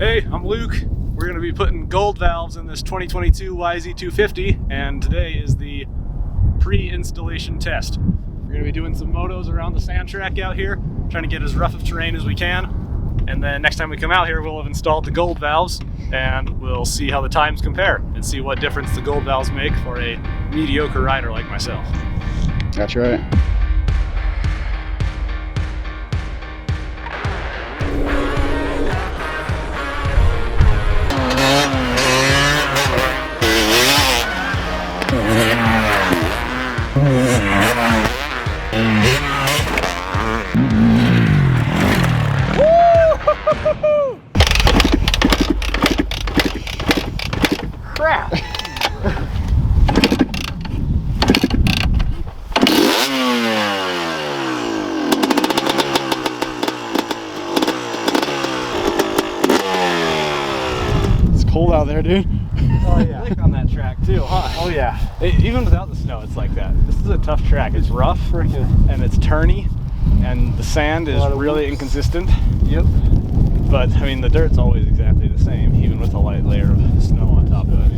Hey, I'm Luke. We're going to be putting gold valves in this 2022 YZ250, and today is the pre-installation test. We're going to be doing some motos around the sand track out here, trying to get as rough of terrain as we can, and then next time we come out here we'll have installed the gold valves and we'll see how the times compare and see what difference the gold valves make for a mediocre rider like myself. That's right. Crap! It's cold out there, dude. Oh yeah, slick on that track too, huh? Oh yeah. Even without the snow, it's like that. This is a tough track. It's rough and it's turny, and the sand is really inconsistent. Yep. But I mean, the dirt's always exactly the same, even with a light layer of snow on top of it.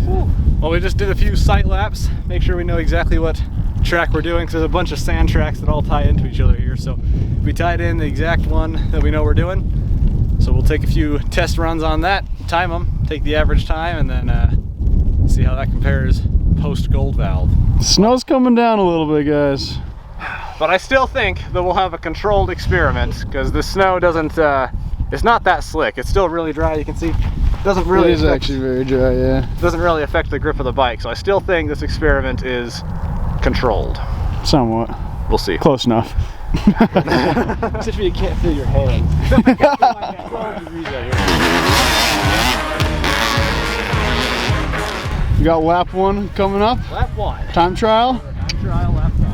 Well, we just did a few sight laps, make sure we know exactly what track we're doing, because there's a bunch of sand tracks that all tie into each other here. So we tied in the exact one that we know we're doing. So we'll take a few test runs on that, time them, take the average time, and then see how that compares post gold valve. The snow's coming down a little bit, guys. But I still think that we'll have a controlled experiment, because the snow doesn't, it's not that slick. It's still really dry, you can see. Doesn't really It is actually very dry, yeah. Doesn't really affect the grip of the bike. So I still think this experiment is controlled. Somewhat. We'll see. Close enough. Except for you can't feel your hands. 12 degrees out here. We got lap 1 coming up. Lap 1. Time trial. Time trial, lap 1.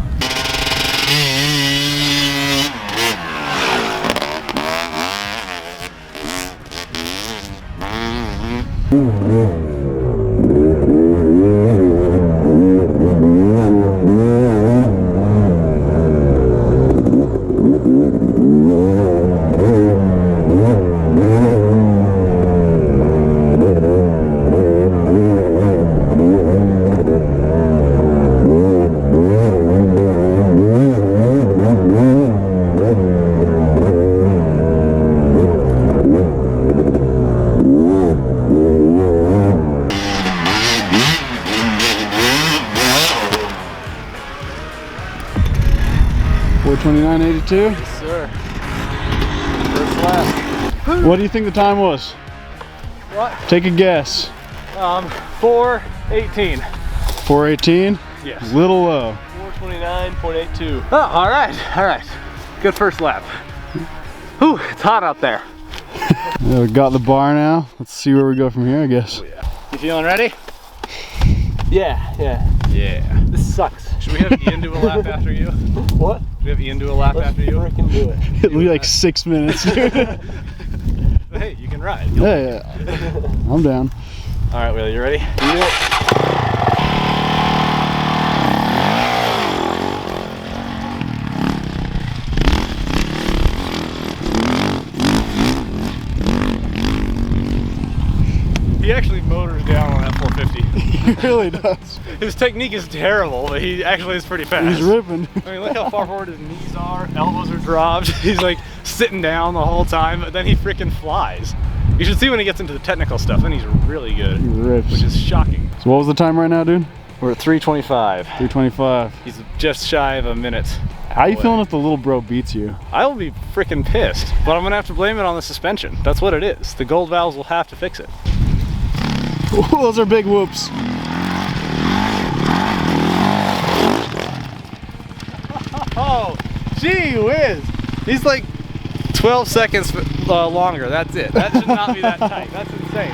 .429.82. Yes, sir. First lap. What do you think the time was? What? Take a guess. 4:18. 4:18? Yes. Little low. 429.82. Oh, all right. Good first lap. Whew, it's hot out there. Yeah, we got the bar now. Let's see where we go from here, I guess. Oh, yeah. You feeling ready? Yeah. Yeah. This sucks. Should we have Ian do a lap after you? What? Should we have Ian do a lap after you? Freaking do it. It'll be like 6 minutes. Hey, you can ride. Yeah. I'm down. All right, Will, you ready? He actually motors down on that 450. He really does. His technique is terrible, but he actually is pretty fast. He's ripping. I mean, look how far forward his knees are, elbows are dropped. He's like sitting down the whole time, but then he freaking flies. You should see when he gets into the technical stuff, then he's really good, He rips. which is shocking. So what was the time right now, dude? We're at 3:25. 3:25. He's just shy of a minute. How you away. feeling if the little bro beats you? I will be freaking pissed, but I'm gonna have to blame it on the suspension. That's what it is. The gold valves will have to fix it. Those are big whoops. Oh, gee whiz. He's like 12 seconds longer. That's it. That should not be that tight. That's insane.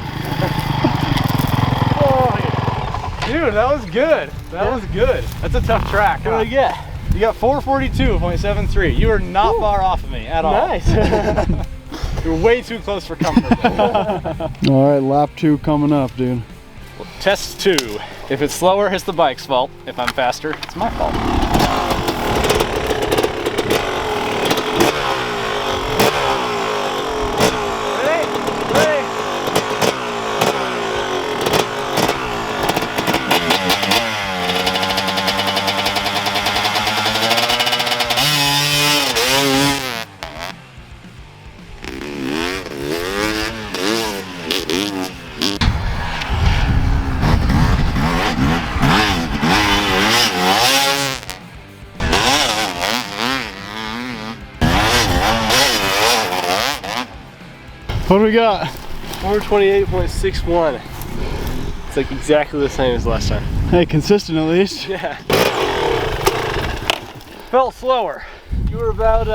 Oh, yeah. Dude, that was good. That was good. That's a tough track. What do I get? You got 442.73. You are not far off of me at all. Nice. You're way too close for comfort. All right, lap 2 coming up, dude. Test 2. If it's slower, it's the bike's fault. If I'm faster, it's my fault. Ready? do we got? 428.61. It's like exactly the same as last time. Hey, consistent at least. Yeah. Felt slower. You were about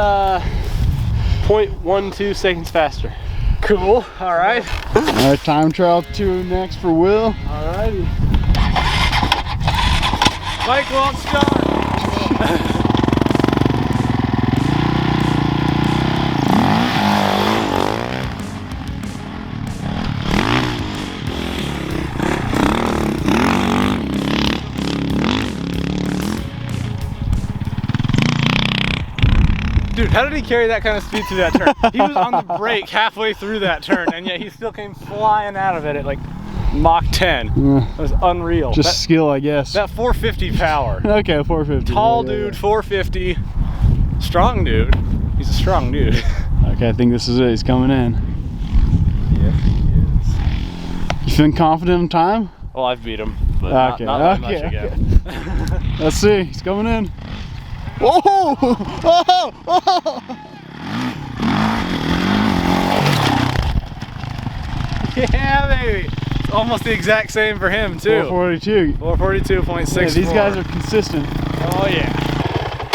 0.12 seconds faster. Cool. All right. All right, time trial 2 next for Will. Alrighty. Bike won't start. Dude, how did he carry that kind of speed through that turn? He was on the brake halfway through that turn, and yet he still came flying out of it at like Mach 10. It was unreal. Just skill, I guess. That 450 power. Okay, 450. Tall Yeah, dude, 450. Strong dude. He's a strong dude. Okay, I think this is it. He's coming in. Yes, he is. You feeling confident in time? Well, I've beat him, but not by much again. Let's see. He's coming in. Whoa! Oh! Oh! Yeah, baby. It's almost the exact same for him, too. 442. 442.64. Yeah, these guys are consistent. Oh, yeah.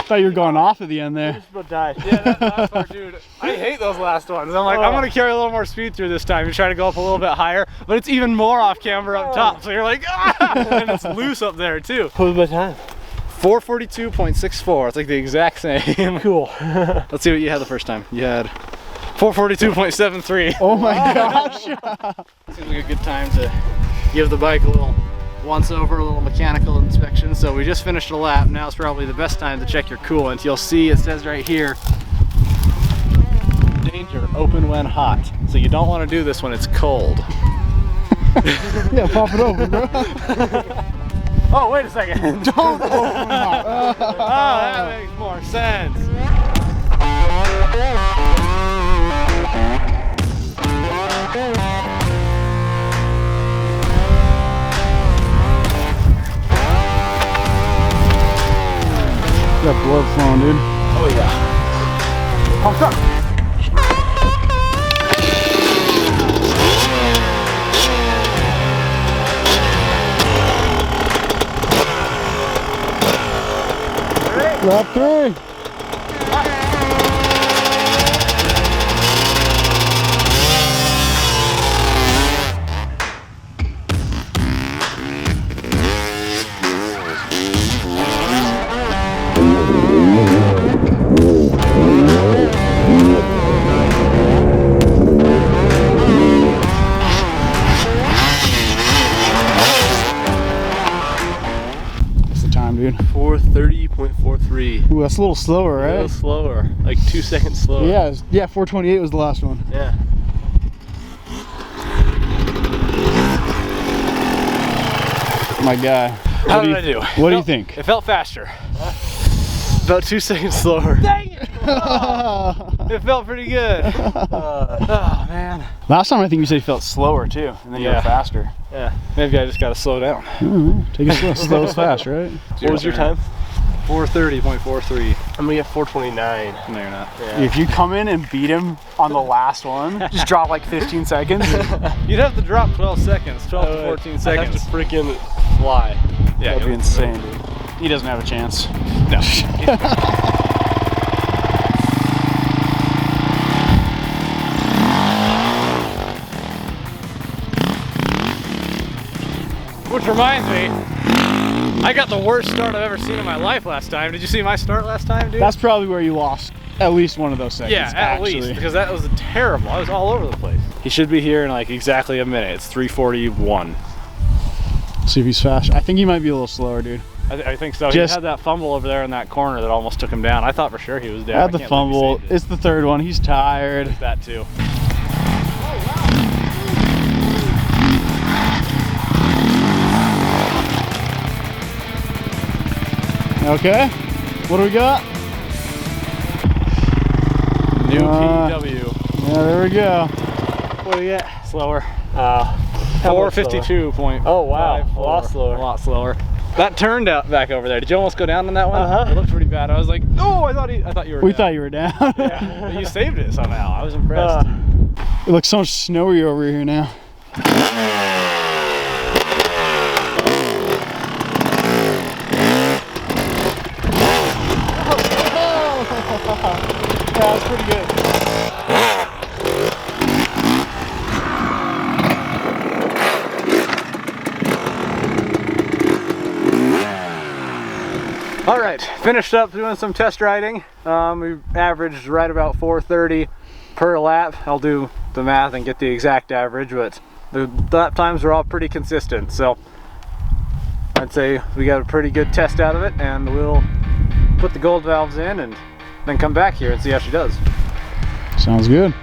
Thought you were going off at the end there. Just about died. Yeah, that last one, dude. I hate those last ones. I'm like, I'm going to carry a little more speed through this time. You try to go up a little bit higher, but it's even more off camber up top. So you're like, ah! And it's loose up there, too. What was my time? 442.64. It's like the exact same. Cool. Let's see what you had the first time. You had 442.73. Oh my gosh. Seems like a good time to give the bike a little once over, a little mechanical inspection. So we just finished a lap. Now it's probably the best time to check your coolant. You'll see it says right here, danger, open when hot. So you don't want to do this when it's cold. Yeah, pop it open, bro. Oh, wait a second. Don't open it. Oh, that makes more sense. Got blood flowing, dude. Oh, yeah. Pumped up. Lap 3. What's the time, dude? 430.43. Ooh, that's a little slower, A right? little slower, like 2 seconds slower. Yeah, yeah, 428 was the last one. Yeah. My guy. How did I do? What do you think? It felt faster. About 2 seconds slower. Dang it! It felt pretty good. Oh, man. Last time I think you said you felt slower too, and then you Yeah. were faster. Yeah, maybe I just gotta slow down. Take it slow. Slow is fast, right? What was your time? 430.43. I'm gonna get 429. No, you're not. Yeah. If you come in and beat him on the last one, just drop like 15 seconds. You'd have to drop 12 seconds, 12 to 14 I'd seconds. have to freaking fly. Yeah, That'd be insane, dude. He doesn't have a chance. No. Which reminds me, I got the worst start I've ever seen in my life last time. Did you see my start last time, dude? That's probably where you lost at least one of those seconds. Yeah, at actually. least, because that was terrible. I was all over the place. He should be here in like exactly a minute. It's 3:41. See if he's fast. I think he might be a little slower, dude. I think so. Just- He had that fumble over there in that corner that almost took him down. I thought for sure he was down. Had the I can't believe he fumble. saved it. It's the third one. He's tired. That too. Okay. What do we got? New Uh, PW. Yeah, there we go. What do you get? Slower. How much slower? 452.54. Oh, wow. A lot slower. A lot slower. That turned out back over there. Did you almost go down on that one? Uh-huh. It looked pretty bad. I was like, oh, I thought you were We down. thought you were down. Yeah, but you saved it somehow. I was impressed. It looks so much snowy over here now. Yeah, that's pretty good. All right, finished up doing some test riding. We averaged right about 4:30 per lap. I'll do the math and get the exact average, but the lap times were all pretty consistent. So I'd say we got a pretty good test out of it, and we'll put the gold valves in and then come back here and see how she does. Sounds good.